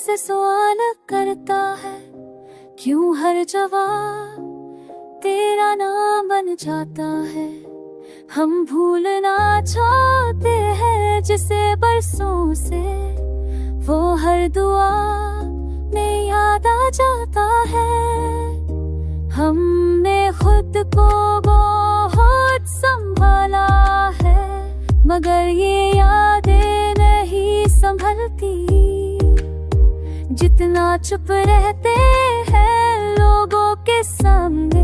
से सवाल करता है, क्यों हर जवाब तेरा नाम बन जाता है। हम भूलना चाहते हैं जिसे बरसों से, वो हर दुआ में याद आ जाता है। हमने खुद को बहुत संभाला है, मगर ये यादें नहीं संभलती। जितना चुप रहते हैं लोगों के सामने,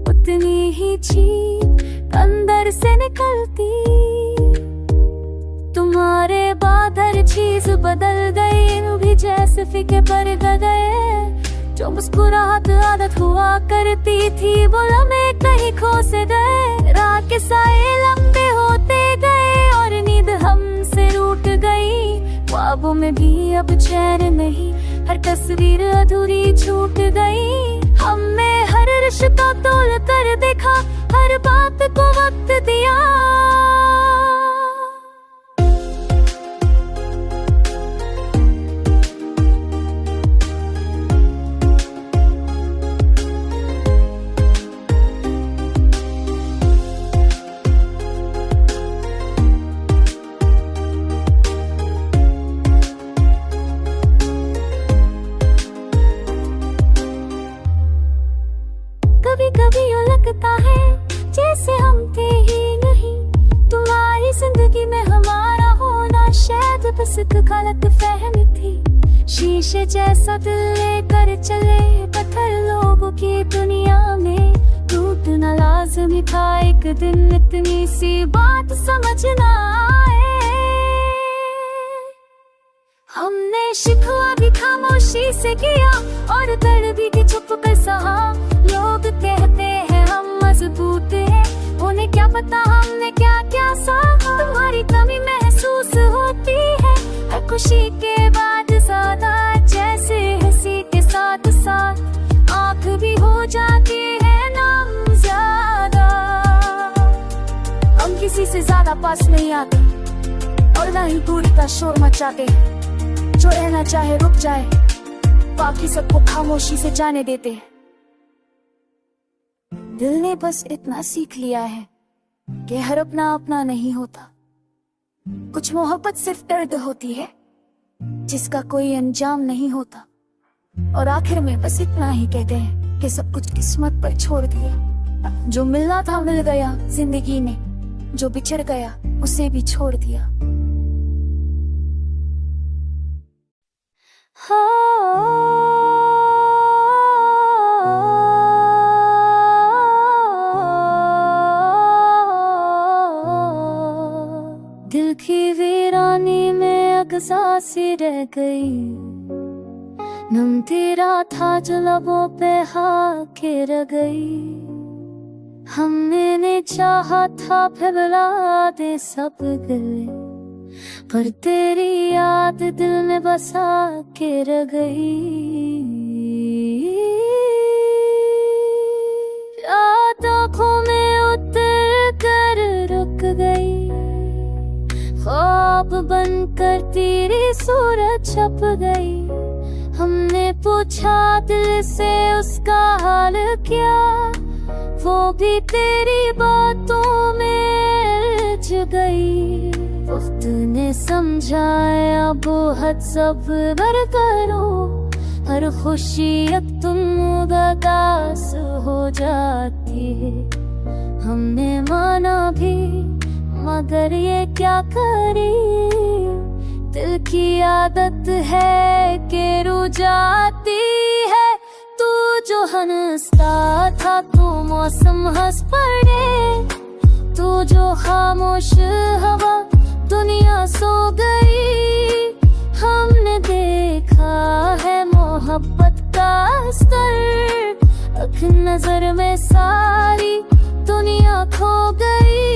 उतनी ही चीख अंदर से निकलती। तुम्हारे बाद हर चीज बदल गई, यूं भी जैसे फीके पर गए। जो मुस्कुराहट आदत हुआ करती थी, वो लम्हे कहीं खो से गए। रात के साए लंबे होते गए और नींद हमसे रूठ गई। ख्वाबों में भी अब चैन नहीं, हर तस्वीर अधूरी छूट गई। हमने हर रिश्ता तोल कर देखा, हर बात को वक्त दिया। कभी कभी यूं लगता है जैसे हम थे ही नहीं। तुम्हारी जिंदगी में हमारा होना शायद बस एक गलत फहमी थी। शीशे जैसा दिल लेकर चले पत्थर लोगों की दुनिया में। टूटना लाज़मी था एक दिन, इतनी सी बात समझ ना आए। हमने शिकवा भी खामोशी से किया और दर्द भी चुप कर सहा। लोग कहते हैं हम मजबूत हैं, उन्हें क्या पता हमने क्या क्या सहा। तुम्हारी कमी महसूस होती है हर खुशी के बाद ज्यादा, जैसे हंसी के साथ साथ आँख भी हो जाती है नाम ज्यादा। हम किसी से ज्यादा पास नहीं आते और ना ही दूरी का शोर मचाते। जो रहना चाहे रुक जाए, बाकी सबको खामोशी से जाने देते। दिल ने बस इतना सीख लिया है कि हर अपना अपना नहीं होता। कुछ मोहब्बत सिर्फ दर्द होती है जिसका कोई अंजाम नहीं होता। और आखिर में बस इतना ही कहते हैं कि सब कुछ किस्मत पर छोड़ दिया। जो मिलना था मिल गया जिंदगी में, जो बिछड़ गया उसे भी छोड़ दिया। दिल की वीरानी में अगसा सी रह गई। नम तेरा था जो लबों पे हाके रह गई। हमने ने चाहा था फिर दे सब गले, पर तेरी याद दिल में बसा के रह गई। रात आँखों में उतर कर रुक गई। ख्वाब बनकर तेरी सूरत छप गई। हमने पूछा दिल से उसका हाल क्या, वो भी तेरी बातों में उलझ गई। वक्त ने समझाया बहुत सब्र करो, हर खुशी अब तुम उदास हो जाती है। हमने माना भी मगर ये क्या करे, दिल की आदत है कि रू जाती है। तू जो हंसता था तो मौसम हंस पड़े, तू जो खामोश हवा दुनिया सो गई। हमने देखा है मोहब्बत का स्तर, एक नजर में सारी दुनिया खो गई।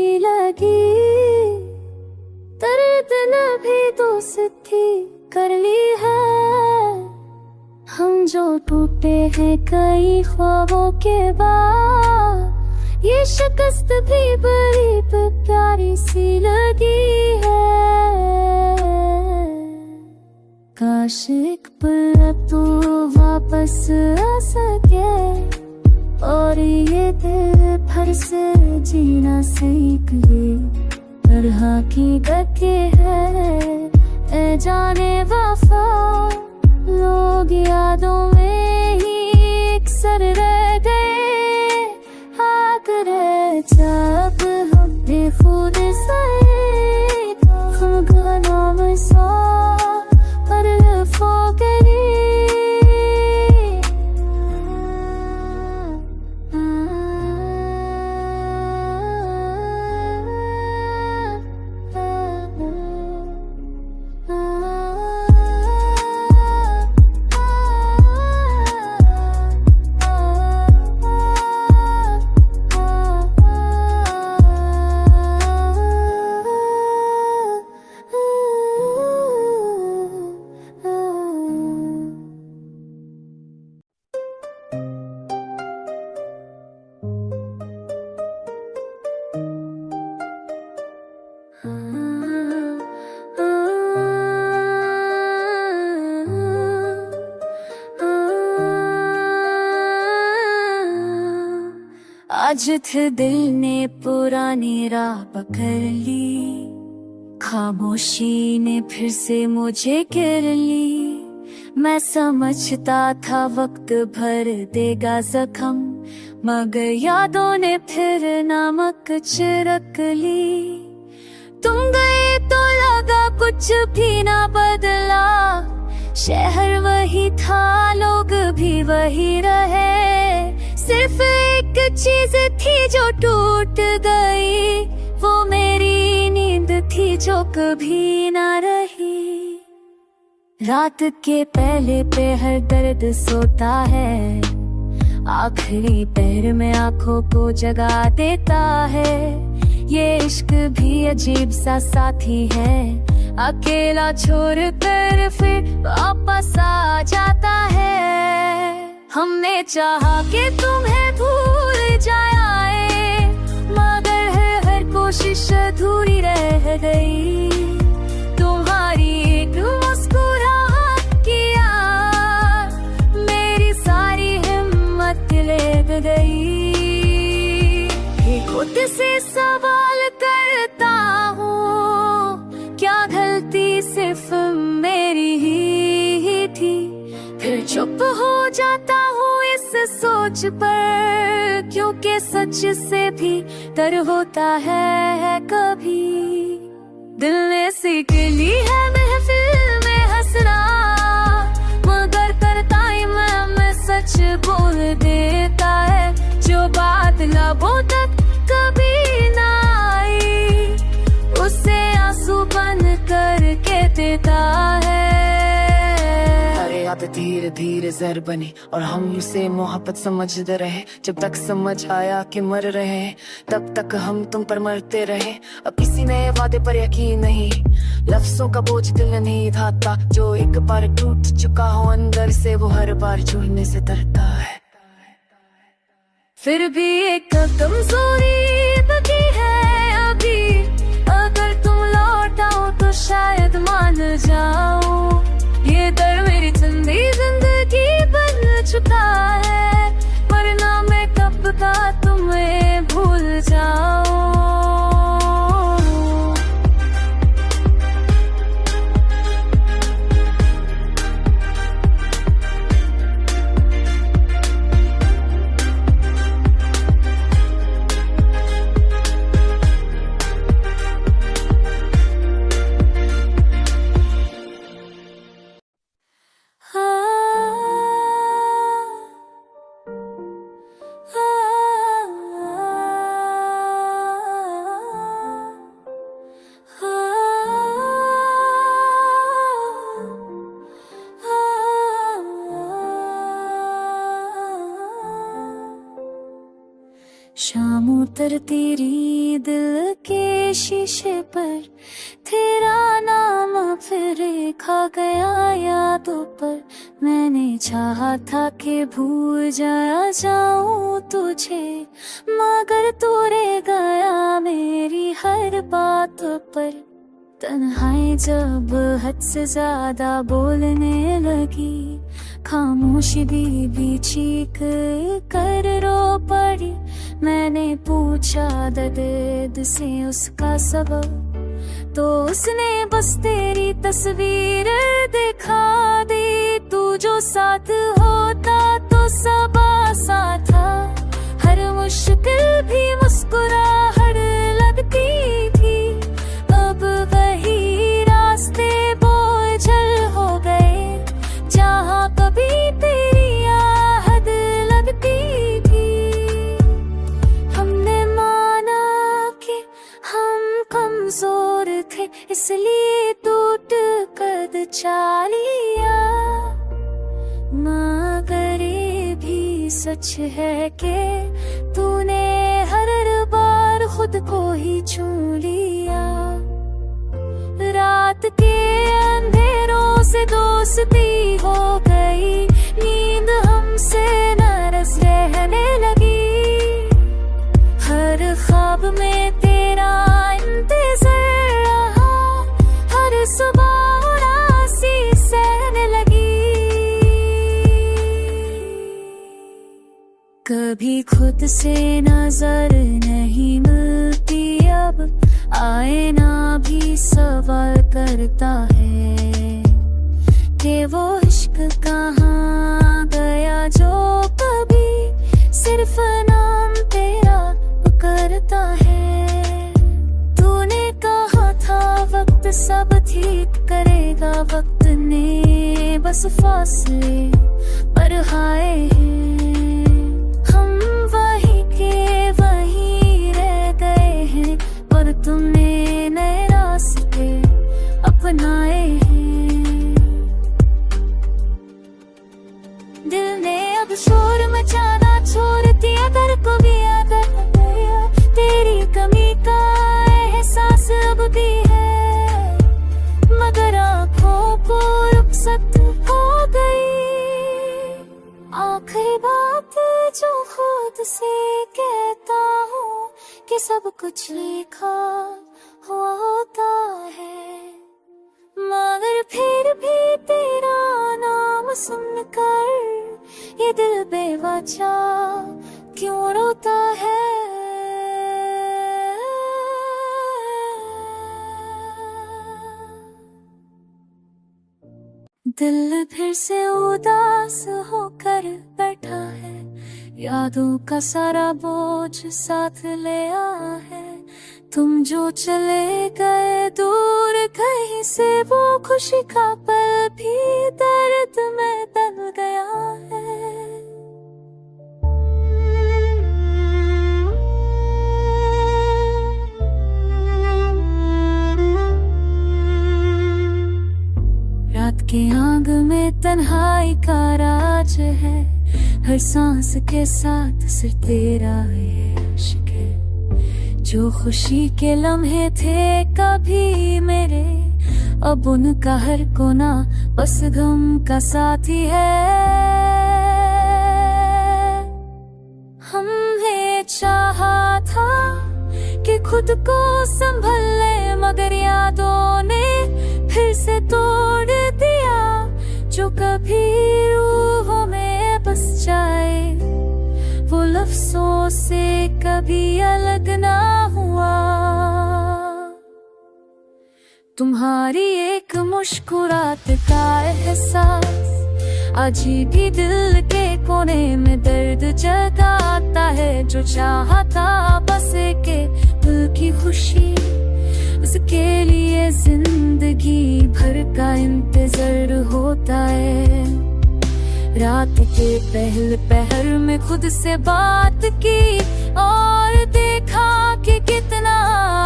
सी लगी, दर्द ने भी दोस्ती कर ली है। हम जो टूटे हैं कई ख्वाबों के बाद, ये शिकस्त भी बड़ी प्यारी सी लगी है। काश एक पल अब तू वापस आ सके, और ये दिल फिर से जीना सीख ले। तरह की डके है ए जाने वफा, लोग यादों में ही अक्सर रह गए। आकर जब हम बेखुद से हम घनों में सो पर लफो गए। आज थे दिल ने पुरानी राह पकड़ ली, खामोशी ने फिर से मुझे घेर ली। मैं समझता था वक्त भर देगा जख्म, मगर यादों ने फिर नमक छिड़क ली। तुम गए तो लगा कुछ भी ना बदला, शहर वही था लोग भी वही रहे। सिर्फ एक चीज थी जो टूट गई, वो मेरी नींद थी जो कभी ना रही। रात के पहले पहर दर्द सोता है, आखिरी पहर में आंखों को जगा देता है। ये इश्क भी अजीब सा साथी है, अकेला छोड़ कर फिर वापस आ जाता है। हमने चाहा कि तुम्हें भूल जाए, मगर हर कोशिश अधूरी रह गई। तुम्हारी एक मुस्कुराहट की याद मेरी सारी हिम्मत ले गई। खुद से सवाल करता हूँ, क्या गलती सिर्फ मेरी ही थी? फिर चुप हो जाता हूँ इस सोच पर, क्योंकि सच से भी डर होता है कभी। दिल ने सीख ली है महफिल में हंसना, मगर करता इमाम सच बोल देता है। जो बात लबों तक कभी ना आई, उसे आंसू बन करके देता है। याद धीरे धीरे जहर बनी और हम उसे मोहब्बत समझते रहे। जब तक समझ आया कि मर रहे हैं, तब तक हम तुम पर मरते रहे। अब किसी नए वादे पर यकीन नहीं, लफ्जों का बोझ दिल नहीं उठाता। जो एक बार टूट चुका हो अंदर से, वो हर बार जुड़ने से डरता है। फिर भी एक कमजोरी बची है अभी, अगर तुम लौट आओ तो शायद मान जाओ। ये दर मेरी चंदी जिंदगी बन चुका है, वरना मैं कब का तुम्हें भूल जाऊं। शाम उतरती दिल के शीशे पर तेरा नाम फिर लिखा गया यादों पर। मैंने चाहा था कि भूल जाऊं तुझे, मगर तू रह गया मेरी हर बात पर। तन्हाई जब हद से ज्यादा बोलने लगी, खामोशी भी चीख कर रो पड़ी। मैंने पूछा दर्द से उसका सबब, तो उसने बस तेरी तस्वीर दिखा दी। तू जो साथ होता तो सब आसान था, हर मुश्किल भी मुस्कुराहट लगती थी। अब वही रास्ते बोझल हो गए, जहाँ कभी तेरी आहट लगती थी। हमने माना कि हम कमजोर थे, इसलिए टूट कर चालिया। मगर ये भी सच है कि तूने हर बार खुद को ही चुन लिया। रात के अंधेरों से दोस्ती हो गई, नींद हमसे नाराज रहने लगी। हर ख्वाब में तेरा इंतजार रहा, हर सुबह उदासी सहने लगी। कभी खुद से नजर नहीं मिलती अब, आईना भी सवाल करता है कि वो इश्क कहाँ गया जो कभी सिर्फ नाम तेरा पुकारता है। तूने कहा था वक्त सब ठीक करेगा, वक्त ने बस फासले बढ़ाए हैं। हम वही के वही रह गए हैं, पर तुमने नए रास्ते अपनाए हैं। दिल ने अब शोर मचाना छोड़ दिया, घर को भी आदत गया। तेरी कमी का एहसास अब भी है, मगर आँखों को रुखसत हो गई। आखिरी बात जो खुद से कहता हूँ कि सब कुछ लिखा हुआ होता है, मगर फिर भी तेरा नाम सुनकर ये दिल बेवजह क्यों रोता है। दिल फिर से उदास होकर बैठा है, यादों का सारा बोझ साथ ले आया है। तुम जो चले गए दूर कहीं से, वो खुशी का पल भी दर्द में बदल गया है। रात के आग में तन्हाई का राज है, हर सांस के साथ सिर्फ तेरा इश्क है। जो खुशी के लम्हे थे कभी मेरे, अब उनका हर कोना बस गम का साथी है। हमने चाहा था कि खुद को संभल ले, मगर यादों ने फिर से तोड़ दिया। जो कभी रूहों में बस जाए, वो लफ्जों से कभी अलग ना हुआ। तुम्हारी एक मुस्कुराहट का एहसास अजीब ही दिल के कोने में दर्द जगाता है। जो चाहता बस के दिल की खुशी, उसके लिए जिंदगी भर का इंतजार होता है। रात के पहले पहर में खुद से बात की और देखा कि कितना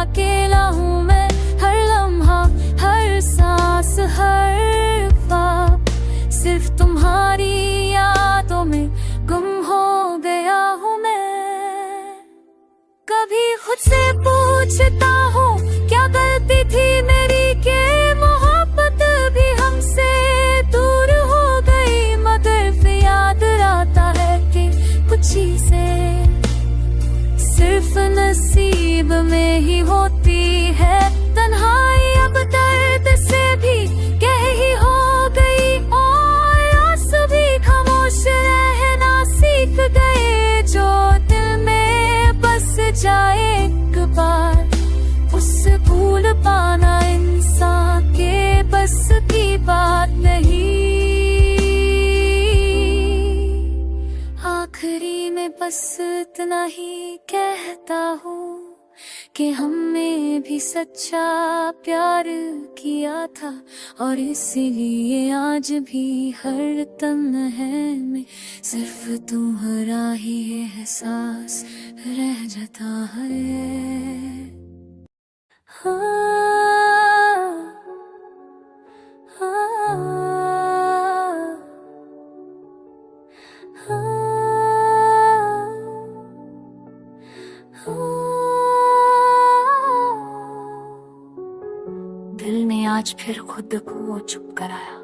अकेला हूँ मैं। हर लम्हा, हर सांस, हर ख्वाब सिर्फ तुम्हारी यादों में गुम हो गया हूँ मैं। कभी खुद से सोचता हूँ क्या गलती थी मेरी के मोहब्बत भी हमसे दूर हो गई, मगर फिर याद आता है कि कुछ चीजें सिर्फ नसीब में ही होती है। तन्हाई अब दर्द से भी गहरी हो गई और आंसू भी खामोश रहना सीख गए। जो दिल में बस जाए एक बार, उससे भूल पाना इंसान के बस की बात नहीं। आखिरी में बस इतना ही कहता हूँ कि हमने भी सच्चा प्यार किया था, और इसीलिए आज भी हर तन्हाई में सिर्फ तुम्हारा ही एहसास रह जाता है। दिल ने आज फिर खुद को चुप कराया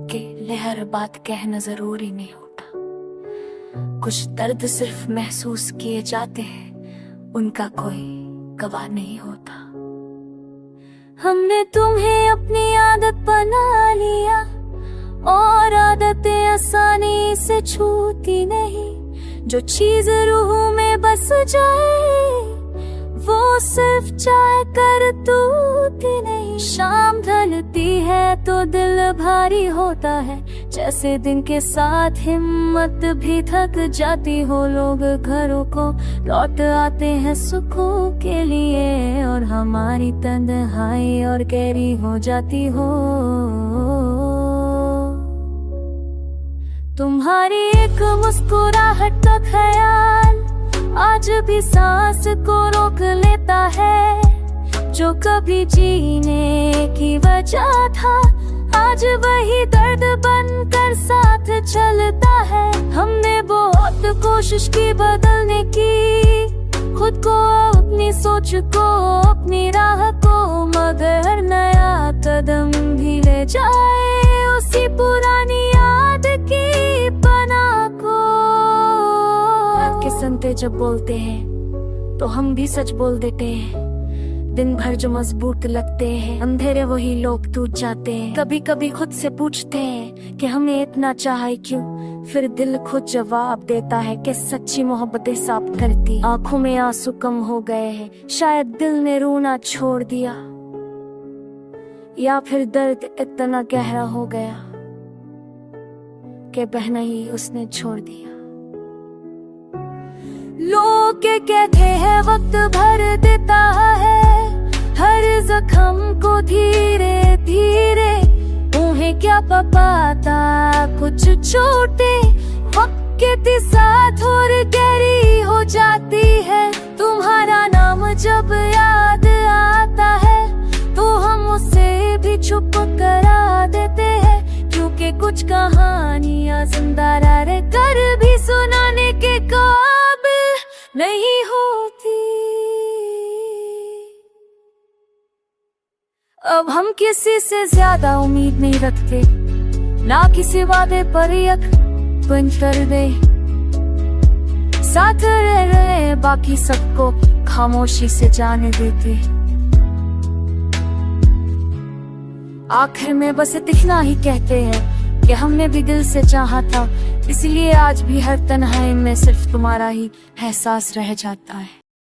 कि हर बात कहना जरूरी नहीं होता। कुछ दर्द सिर्फ महसूस किए जाते हैं, उनका कोई गवाह नहीं होता। हमने तुम्हें अपनी आदत बना लिया और आदतें आसानी से छूती नहीं। जो चीज रूह में बस जाए वो सिर्फ चाह कर टूटती नहीं। शाम ढलती है तो दिल भारी होता है, जैसे दिन के साथ हिम्मत भी थक जाती हो। लोग घरों को लौट आते हैं सुकून के लिए, और हमारी तन्हाई और गहरी हो जाती हो। तुम्हारी एक मुस्कुराहट का ख्याल आज भी सांस को रोक लेता है। जो कभी जीने की वजह था आज वही दर्द बनकर साथ चलता है। हमने बहुत कोशिश की बदलने की, खुद को, अपनी सोच को, अपनी राह को, मगर नया कदम भी ले जाए उसी पुरानी याद की पनाह को। के संते जब बोलते हैं तो हम भी सच बोल देते हैं। दिन भर जो मजबूत लगते हैं, अंधेरे वही लोग टूट जाते हैं। कभी कभी खुद से पूछते हैं कि हमने इतना चाहा क्यों, फिर दिल खुद जवाब देता है कि सच्ची मोहब्बतें साफ करती। आंखों में आंसू कम हो गए हैं, शायद दिल ने रोना छोड़ दिया, या फिर दर्द इतना गहरा हो गया कि बहना ही उसने छोड़ दिया। लोग कहते हैं वक्त भर देता है हर जख्म को धीरे धीरे, उन्हें क्या पता कुछ चोटें वक्त के साथ और गहरी हो जाती है। तुम्हारा नाम जब याद आता है तो हम उसे भी चुप करा देते हैं, क्योंकि कुछ कहानियां जिंदा रह कर भी सुनाने के काबिल नहीं होती। अब हम किसी से ज्यादा उम्मीद नहीं रखते, ना किसी वादे पर यकीन कर दे। साथ रह रहे बाकी सबको खामोशी से जाने देते। आखिर में बस इतना ही कहते हैं कि हमने भी दिल से चाहा था, इसलिए आज भी हर तन्हाई में सिर्फ तुम्हारा ही एहसास रह जाता है।